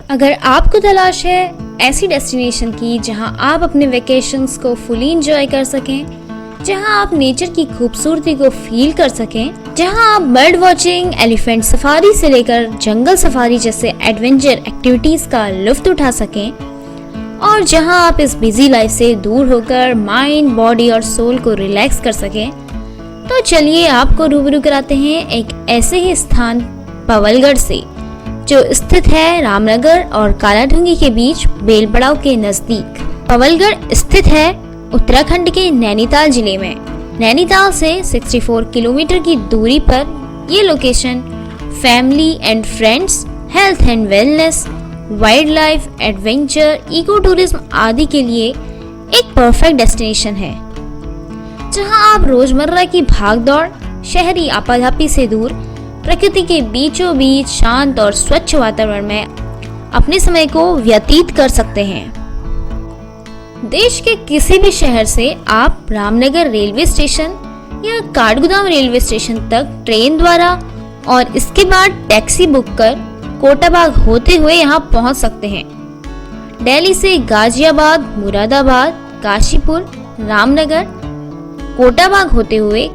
अगर आपको तलाश है ऐसी डेस्टिनेशन की जहां आप अपने वेकेशंस को फुली एंजॉय कर सकें, जहां आप नेचर की खूबसूरती को फील कर सकें, जहां आप बर्ड वॉचिंग, एलिफेंट सफारी से लेकर जंगल सफारी जैसे एडवेंचर एक्टिविटीज का लुत्फ उठा सकें, और जहां आप इस बिजी लाइफ से दूर होकर माइंड, बॉडी और सोल को रिलैक्स कर सकें, तो चलिए आपको रूबरू कराते हैं एक ऐसे ही स्थान पवलगढ़ से, जो स्थित है रामनगर और कालाढूंगी के बीच बेलपड़ाव के नजदीक। पवलगढ़ स्थित है उत्तराखंड के नैनीताल जिले में। नैनीताल से 64 किलोमीटर की दूरी पर ये location family and friends, health and wellness, wildlife, adventure, eco tourism आदि के लिए एक परफेक्ट डेस्टिनेशन है, जहां आप रोजमर्रा की भागदौड़, शहरी आपाधापी से दूर प्रकृति के बीचों बीच शांत और स्वच्छ वातावरण में अपने समय को व्यतीत कर सकते हैं। देश के किसी भी शहर से आप रामनगर रेलवे स्टेशन या काठगोदाम रेलवे स्टेशन तक ट्रेन द्वारा और इसके बाद टैक्सी बुक कर कोटाबाग होते हुए यहां पहुंच सकते हैं। दिल्ली से गाजियाबाद, मुरादाबाद, काशीपुर, रामनगर, कोटाबाग होते हुए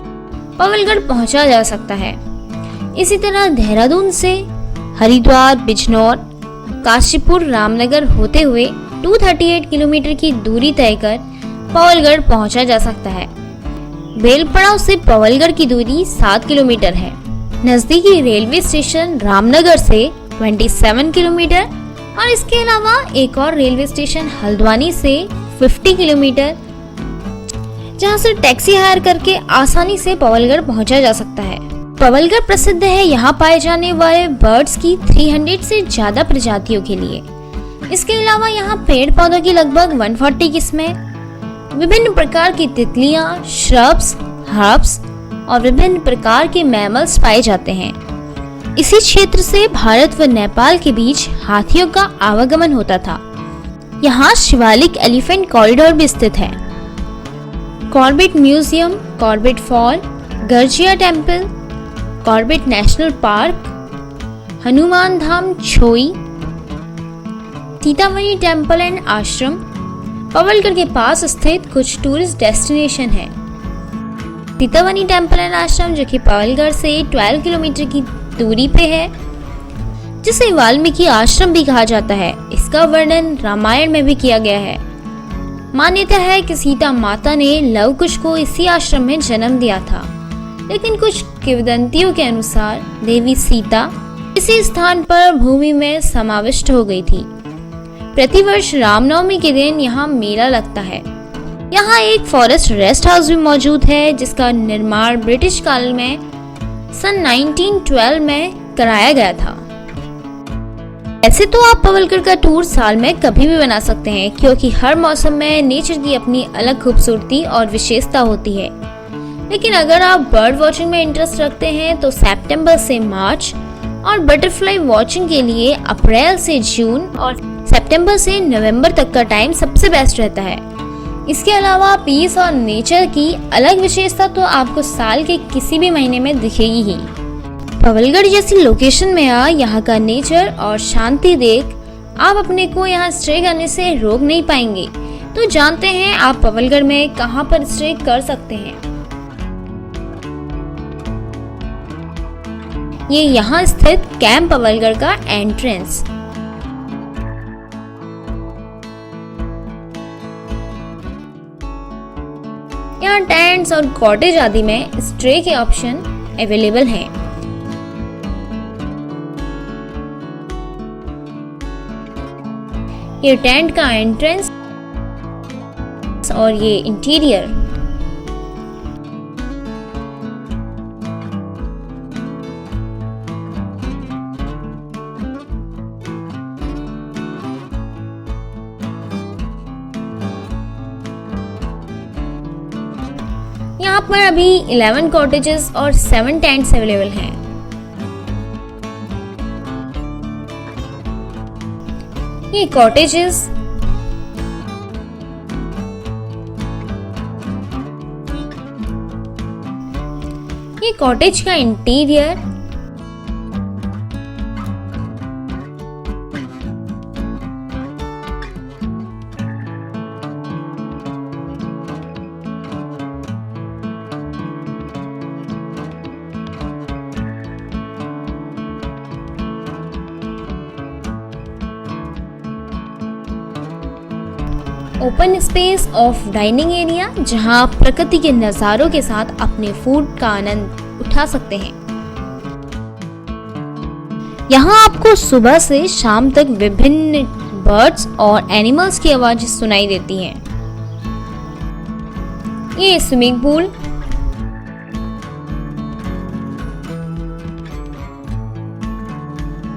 पवलगढ़ पहुंचा जा सकता है। इसी तरह देहरादून से हरिद्वार, बिजनौर, काशीपुर, रामनगर होते हुए 238 किलोमीटर की दूरी तय कर पवलगढ़ पहुंचा जा सकता है। बेलपड़ाव से पवलगढ़ की दूरी 7 किलोमीटर है। नजदीकी रेलवे स्टेशन रामनगर से 27 किलोमीटर और इसके अलावा एक और रेलवे स्टेशन हल्द्वानी से 50 किलोमीटर, जहां से टैक्सी हायर करके आसानी से पवलगढ़ पहुंचा जा सकता है। पवलगढ़ प्रसिद्ध है यहाँ पाए जाने वाले बर्ड्स की 300 से ज्यादा प्रजातियों के लिए। इसके अलावा यहाँ पेड़ पौधों की लगभग 140 किस्में, विभिन्न प्रकार की तितलियां, श्रब्स, हर्ब्स और विभिन्न प्रकार के मैमल्स पाए जाते हैं। इसी क्षेत्र से भारत व नेपाल के बीच हाथियों का आवागमन होता था। यहाँ शिवालिक एलिफेंट कॉरिडोर भी स्थित है। Corbett museum, Corbett fall, Garjiya temple, Corbett national park, Hanuman Dham Chhoi, Sitamarhi temple and ashram Pawalgarh के पास स्थित कुछ टूरिस्ट डेस्टिनेशन है। सीतामढ़ी टेम्पल एंड आश्रम, जो कि पवलगढ़ से 12 किलोमीटर की दूरी पे है, जिसे वाल्मीकि आश्रम भी कहा जाता है। इसका वर्णन रामायण में भी किया गया है। मान्यता है कि सीता माता ने लव कुश को इसी आश्रम में जन्म दिया था, लेकिन कुछ किंवदंतियों के अनुसार देवी सीता इसी स्थान पर भूमि में समाविष्ट हो गई थी। प्रतिवर्ष रामनवमी के दिन यहाँ मेला लगता है। यहाँ एक फॉरेस्ट रेस्ट हाउस भी मौजूद है, जिसका निर्माण ब्रिटिश काल में सन 1912 में कराया गया था। ऐसे तो आप पवलगढ़ का टूर साल में कभी भी बना सकते हैं, क्योंकि हर मौसम में नेचर की अपनी अलग खूबसूरती और विशेषता होती है। लेकिन अगर आप बर्ड वॉचिंग में इंटरेस्ट रखते हैं तो सितंबर से मार्च और बटरफ्लाई वॉचिंग के लिए अप्रैल से जून और सितंबर से नवंबर तक का टाइम सबसे बेस्ट रहता है। इसके अलावा पीस और नेचर की अलग विशेषता तो आपको साल के किसी भी महीने में दिखेगी ही। पवलगढ़ जैसी लोकेशन में यहाँ का नेचर और शांति देख आप अपने को यहाँ स्टे करने से रोक नहीं पाएंगे। तो जानते हैं आप पवलगढ़ में कहाँ पर स्टे कर सकते हैं। ये यहाँ स्थित कैंप पवलगढ़ का एंट्रेंस। यहाँ टेंट्स और कॉटेज आदि में स्टे के ऑप्शन अवेलेबल हैं। ये टेंट का एंट्रेंस और ये इंटीरियर। यहाँ पर अभी 11 कॉटेजेस और 7 टेंट्स अवेलेबल हैं। ये कॉटेजेस ये कॉटेज का interior open space of dining area, जहां आप प्रकृति के नज़ारों के साथ अपने फूड का आनंद उठा सकते हैं। यहाँ आपको सुबह से शाम तक विभिन्न बर्ड्स और एनिमल्स की आवाज़ सुनाई देती हैं। ये स्विमिंग पूल,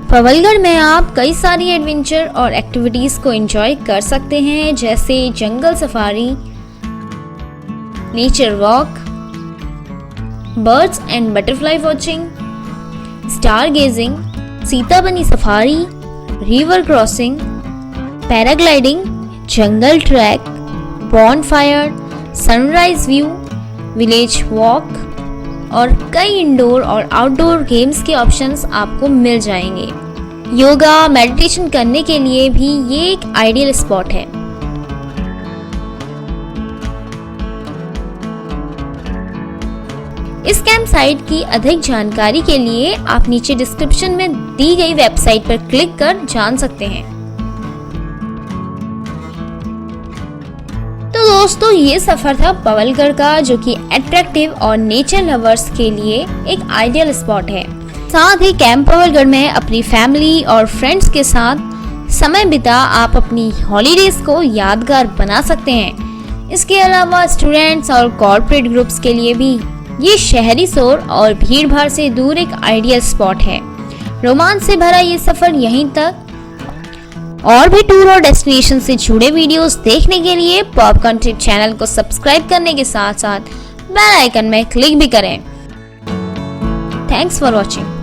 पवलगढ़ में आप कई सारी एडवेंचर और एक्टिविटीज को एंजॉय कर सकते हैं, जैसे jungle safari, nature walk, birds and butterfly watching, star gazing, Sitabani safari, river crossing, paragliding, jungle track, bonfire, sunrise view, village walk और कई इंडोर और आउटडोर गेम्स के ऑप्शंस आपको मिल जाएंगे। योगा मेडिटेशन करने के लिए भी ये एक आइडियल स्पॉट है। इस कैंप साइट की अधिक जानकारी के लिए आप नीचे डिस्क्रिप्शन में दी गई वेबसाइट पर क्लिक कर जान सकते हैं। तो दोस्तों, ये सफर था पवलगढ़ का, जो कि अट्रैक्टिव और नेचर लवर्स के लिए एक आइडियल स्पॉट है। साथ ही कैंप पवलगढ़ में अपनी फैमिली और फ्रेंड्स के साथ समय बिता आप अपनी हॉलीडेज को यादगार बना सकते हैं। इसके अलावा स्टूडेंट्स और कॉर्पोरेट ग्रुप्स के लिए भी ये शहरी शोर और भीड़ भाड़ से दूर एक आइडियल स्पॉट है। रोमांच से भरा ये सफर यहीं तक। और भी टूर और डेस्टिनेशन से जुड़े वीडियोस देखने के लिए पॉपकॉर्न ट्रिप चैनल को सब्सक्राइब करने के साथ साथ बेल आइकन में क्लिक भी करें। Thanks for watching.